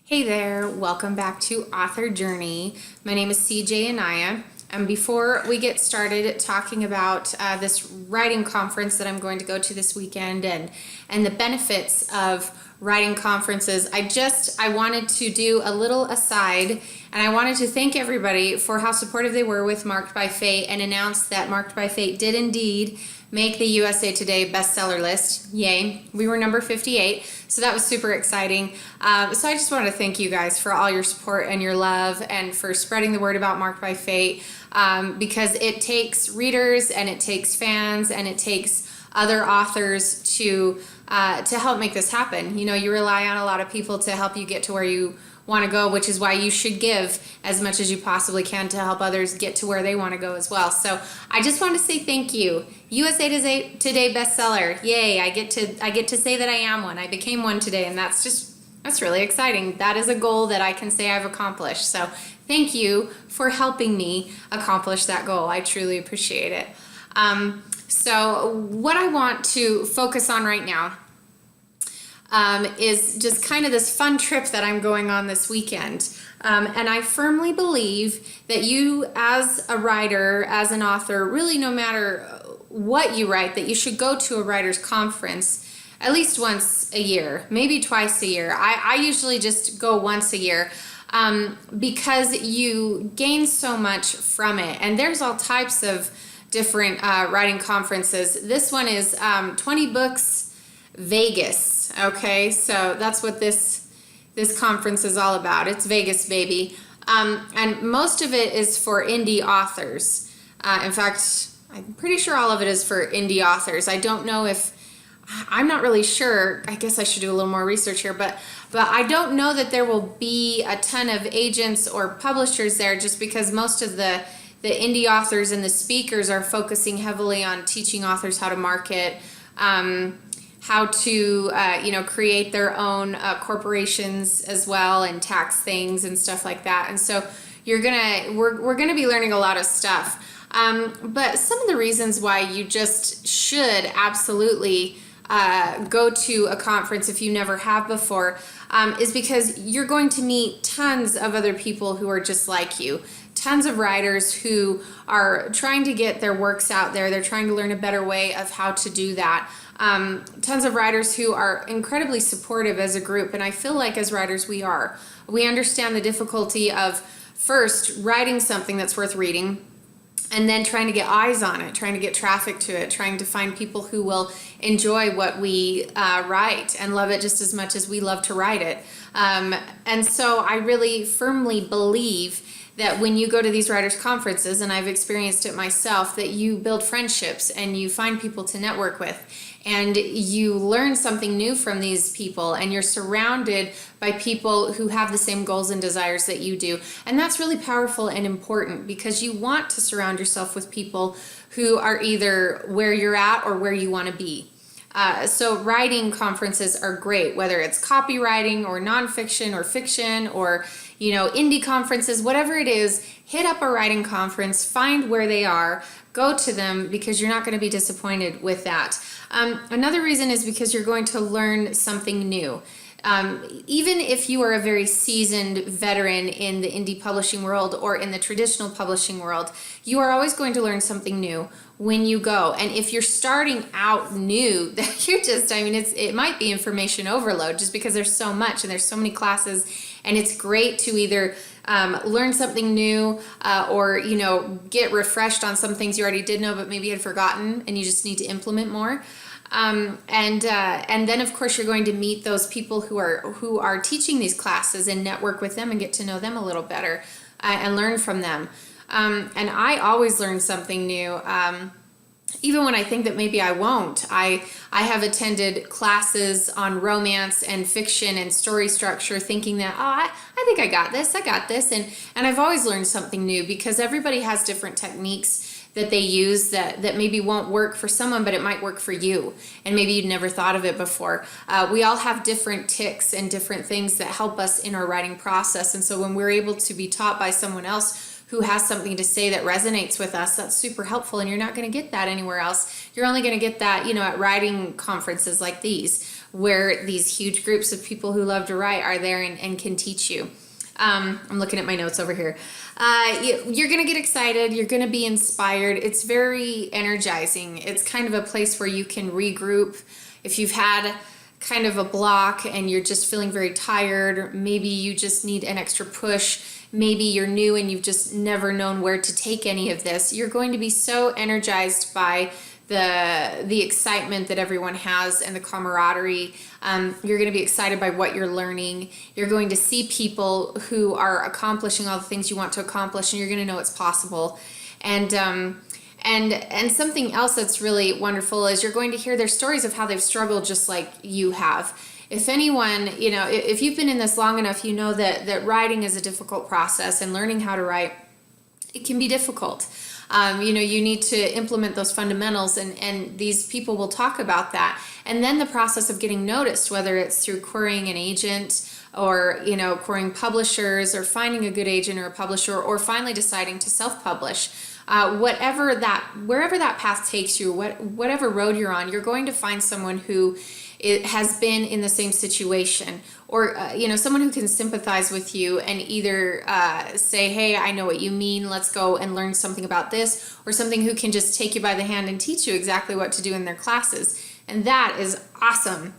Hey there, welcome back to Author Journey. My name is CJ Anaya, and before we get started talking about this writing conference that I'm going to go to this weekend and the benefits of writing conferences, I wanted to do a little aside, and I wanted to thank everybody for how supportive they were with Marked by Fate and announce that Marked by Fate did indeed make the USA Today bestseller list. Yay. We were number 58, so that was super exciting. So I just want to thank you guys for all your support and your love and for spreading the word about Marked by Fate, because it takes readers and it takes fans and it takes other authors to help make this happen. You know, you rely on a lot of people to help you get to where you want to go, which is why you should give as much as you possibly can to help others get to where they want to go as well. So I just want to say thank you. USA Today bestseller. Yay, I get to say that I am one. I became one today, and that's really exciting. That is a goal that I can say I've accomplished. So thank you for helping me accomplish that goal. I truly appreciate it. So what I want to focus on right now is just kind of this fun trip that I'm going on this weekend. And I firmly believe that you as a writer, as an author, really no matter what you write, that you should go to a writer's conference at least once a year, maybe twice a year. I usually just go once a year because you gain so much from it. And there's all types of different writing conferences. This one is 20 Books Vegas. Okay, so that's what this conference is all about. It's Vegas, baby. And most of it is for indie authors. In fact, I'm pretty sure all of it is for indie authors. I don't know if, I'm not really sure. I guess I should do a little more research here, but I don't know that there will be a ton of agents or publishers there, just because most of the indie authors and the speakers are focusing heavily on teaching authors how to market, how to create their own corporations as well, and tax things and stuff like that. And so we're gonna be learning a lot of stuff. But some of the reasons why you just should absolutely go to a conference if you never have before is because you're going to meet tons of other people who are just like you. Tons of writers who are trying to get their works out there. They're trying to learn a better way of how to do that. Tons of writers who are incredibly supportive as a group, and I feel like as writers we understand the difficulty of first writing something that's worth reading, and then trying to get eyes on it, trying to get traffic to it, trying to find people who will enjoy what we write and love it just as much as we love to write it. And so I really firmly believe that when you go to these writers' conferences, and I've experienced it myself, that you build friendships and you find people to network with, and you learn something new from these people, and you're surrounded by people who have the same goals and desires that you do. And that's really powerful and important, because you want to surround yourself with people who are either where you're at or where you want to be. So writing conferences are great, whether it's copywriting or nonfiction or fiction or indie conferences, whatever it is. Hit up a writing conference, find where they are, go to them, because you're not going to be disappointed with that. Another reason is because you're going to learn something new. Even if you are a very seasoned veteran in the indie publishing world or in the traditional publishing world, you are always going to learn something new when you go. And if you're starting out new, it might be information overload, just because there's so much and there's so many classes, and it's great to either learn something new or get refreshed on some things you already did know but maybe had forgotten and you just need to implement more. And then of course you're going to meet those people who are teaching these classes and network with them and get to know them a little better and learn from them. And I always learn something new. Even when I think that maybe I won't. I have attended classes on romance and fiction and story structure thinking that, I think I got this. And I've always learned something new, because everybody has different techniques that they use that maybe won't work for someone, but it might work for you. And maybe you'd never thought of it before. We all have different tics and different things that help us in our writing process. And so when we're able to be taught by someone else who has something to say that resonates with us, that's super helpful. And you're not going to get that anywhere else. You're only going to get that, at writing conferences like these, where these huge groups of people who love to write are there and can teach you. I'm looking at my notes over here. You're going to get excited. You're going to be inspired. It's very energizing. It's kind of a place where you can regroup. If you've had kind of a block and you're just feeling very tired, maybe you just need an extra push. Maybe you're new and you've just never known where to take any of this. You're going to be so energized by the excitement that everyone has and the camaraderie. You're going to be excited by what you're learning. You're going to see people who are accomplishing all the things you want to accomplish, and you're going to know it's possible. And something else that's really wonderful is you're going to hear their stories of how they've struggled just like you have. If anyone, if you've been in this long enough, you know that writing is a difficult process, and learning how to write, it can be difficult. You need to implement those fundamentals, and these people will talk about that. And then the process of getting noticed, whether it's through querying an agent or, querying publishers, or finding a good agent or a publisher, or finally deciding to self-publish. Wherever that path takes you, whatever road you're on, you're going to find someone who has been in the same situation, or someone who can sympathize with you and either say, hey, I know what you mean, let's go and learn something about this, or something who can just take you by the hand and teach you exactly what to do in their classes. And that is awesome.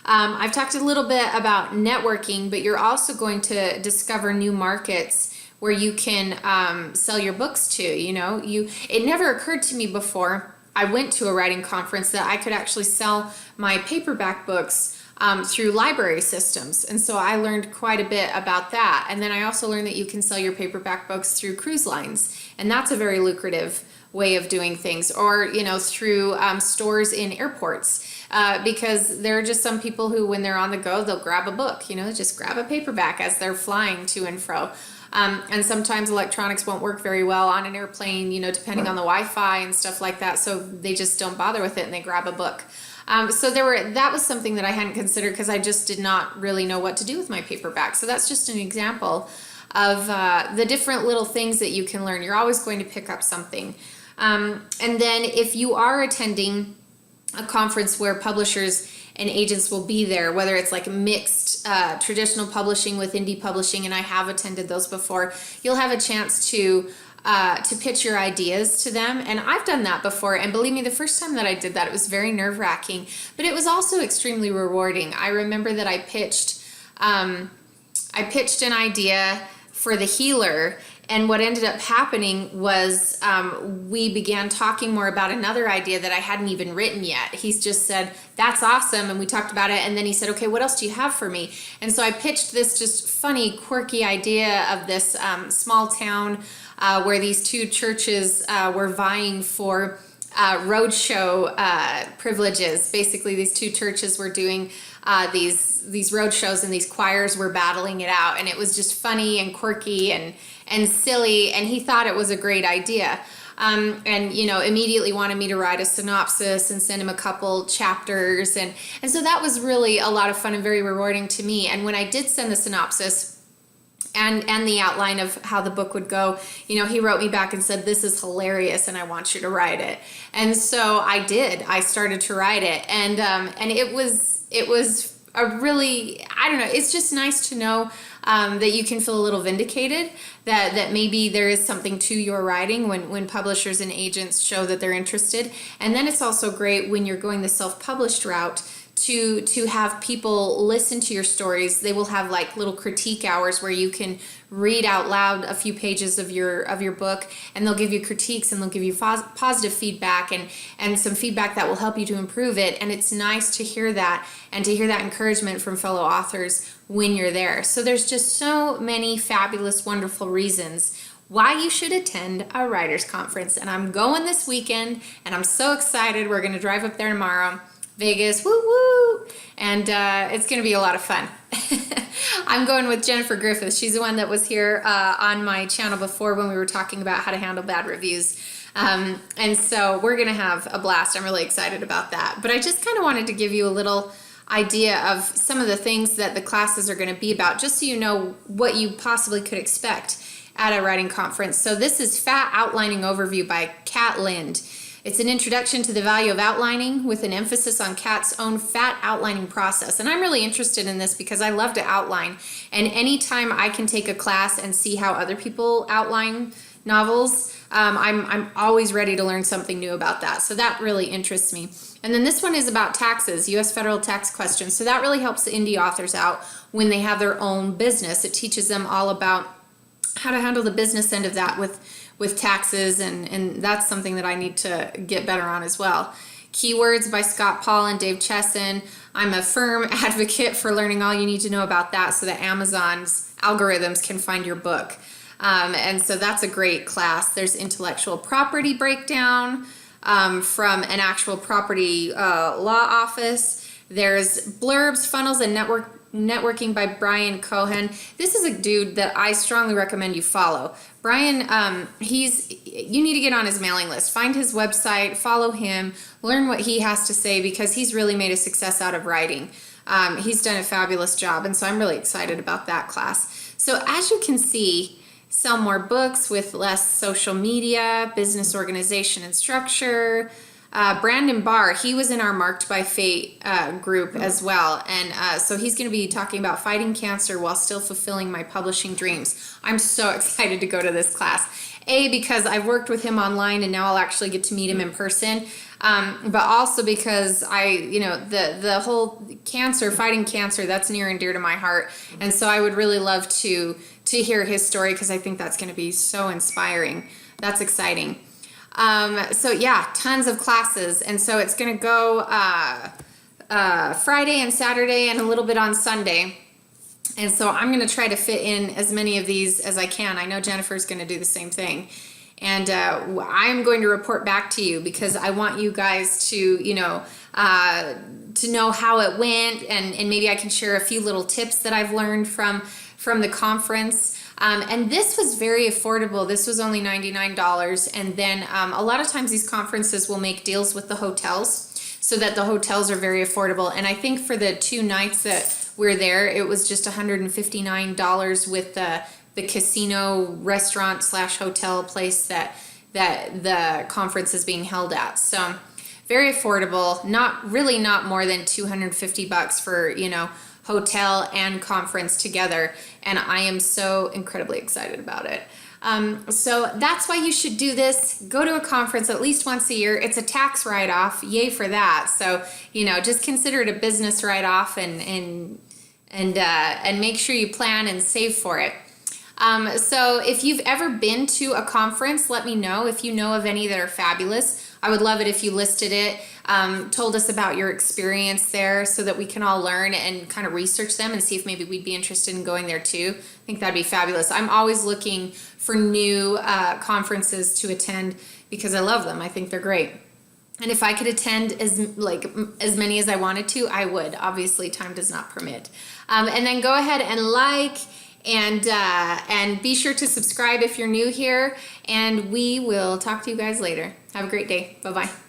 I've talked a little bit about networking, but you're also going to discover new markets where you can sell your books to. It never occurred to me before I went to a writing conference that I could actually sell my paperback books through library systems. And so I learned quite a bit about that. And then I also learned that you can sell your paperback books through cruise lines. And that's a very lucrative way of doing things. Or, through stores in airports. Because there are just some people who, when they're on the go, they'll grab a book, just grab a paperback as they're flying to and fro. And sometimes electronics won't work very well on an airplane, depending on the Wi-Fi and stuff like that. So they just don't bother with it and they grab a book. So that was something that I hadn't considered because I just did not really know what to do with my paperback. So that's just an example of the different little things that you can learn. You're always going to pick up something. And then if you are attending a conference where publishers and agents will be there, whether it's like mixed traditional publishing with indie publishing, and I have attended those before, you'll have a chance to pitch your ideas to them. And I've done that before, and believe me, the first time that I did that, it was very nerve-wracking, but it was also extremely rewarding. I remember that I pitched an idea for The Healer, and what ended up happening was we began talking more about another idea that I hadn't even written yet. He's just said, that's awesome, and we talked about it, and then he said, okay, what else do you have for me? And so I pitched this just funny, quirky idea of this small town where these two churches were vying for roadshow privileges. Basically, these two churches were doing these road shows, and these choirs were battling it out, and it was just funny and quirky and silly, and he thought it was a great idea. And immediately wanted me to write a synopsis and send him a couple chapters, and so that was really a lot of fun and very rewarding to me. And when I did send the synopsis and the outline of how the book would go, he wrote me back and said, this is hilarious and I want you to write it. And so I did. I started to write it, and it was a really, I don't know, it's just nice to know that you can feel a little vindicated, that maybe there is something to your writing when publishers and agents show that they're interested. And then it's also great when you're going the self-published route to have people listen to your stories. They will have like little critique hours where you can read out loud a few pages of your book, and they'll give you critiques, and they'll give you positive feedback and some feedback that will help you to improve it. And it's nice to hear that, and to hear that encouragement from fellow authors when you're there. So there's just so many fabulous, wonderful reasons why you should attend a writer's conference. And I'm going this weekend, and I'm so excited. We're going to drive up there tomorrow. Vegas, woo woo, and it's going to be a lot of fun. I'm going with Jennifer Griffith. She's the one that was here on my channel before when we were talking about how to handle bad reviews. And so we're going to have a blast. I'm really excited about that. But I just kind of wanted to give you a little idea of some of the things that the classes are going to be about, just so you know what you possibly could expect. at a writing conference. So this is Fat Outlining Overview by Kat Lind. It's an introduction to the value of outlining with an emphasis on Kat's own fat outlining process. And I'm really interested in this because I love to outline. And anytime I can take a class and see how other people outline novels, I'm always ready to learn something new about that. So that really interests me. And then this one is about taxes, U.S. federal tax questions. So that really helps the indie authors out when they have their own business. It teaches them all about how to handle the business end of that with taxes, and that's something that I need to get better on as well. Keywords by Scott Paul and Dave Chesson. I'm a firm advocate for learning all you need to know about that so that Amazon's algorithms can find your book. And so that's a great class. There's intellectual property breakdown from an actual property law office. There's blurbs, funnels, and networking by Brian Cohen. This is a dude that I strongly recommend you follow. Brian, you need to get on his mailing list. Find his website, follow him, learn what he has to say because he's really made a success out of writing. He's done a fabulous job, and so I'm really excited about that class. So as you can see, sell more books with less social media, business organization and structure. Brandon Barr, he was in our Marked by Fate group as well. And so he's going to be talking about fighting cancer while still fulfilling my publishing dreams. I'm so excited to go to this class. Because I've worked with him online and now I'll actually get to meet him in person. But also because the whole fighting cancer, that's near and dear to my heart. And so I would really love to hear his story because I think that's going to be so inspiring. That's exciting. So yeah, tons of classes. And so it's going to go Friday and Saturday and a little bit on Sunday. And so I'm going to try to fit in as many of these as I can. I know Jennifer's going to do the same thing. And I'm going to report back to you because I want you guys to know how it went, and maybe I can share a few little tips that I've learned from the conference. And this was very affordable. This was only $99. And then a lot of times these conferences will make deals with the hotels so that the hotels are very affordable. And I think for the 2 nights that we're there, it was just $159 with the casino restaurant / hotel place that the conference is being held at. So very affordable, not more than $250 for, hotel and conference together. And I am so incredibly excited about it. So that's why you should do this. Go to a conference at least once a year. It's a tax write-off. Yay for that. So, just consider it a business write-off and make sure you plan and save for it. So if you've ever been to a conference, let me know. If you know of any that are fabulous, I would love it if you listed it, told us about your experience there so that we can all learn and kind of research them and see if maybe we'd be interested in going there too. I think that'd be fabulous. I'm always looking for new conferences to attend because I love them. I think they're great. And if I could attend as many as I wanted to, I would. Obviously, time does not permit. And then go ahead and and be sure to subscribe if you're new here, and we will talk to you guys later. Have a great day. Bye-bye.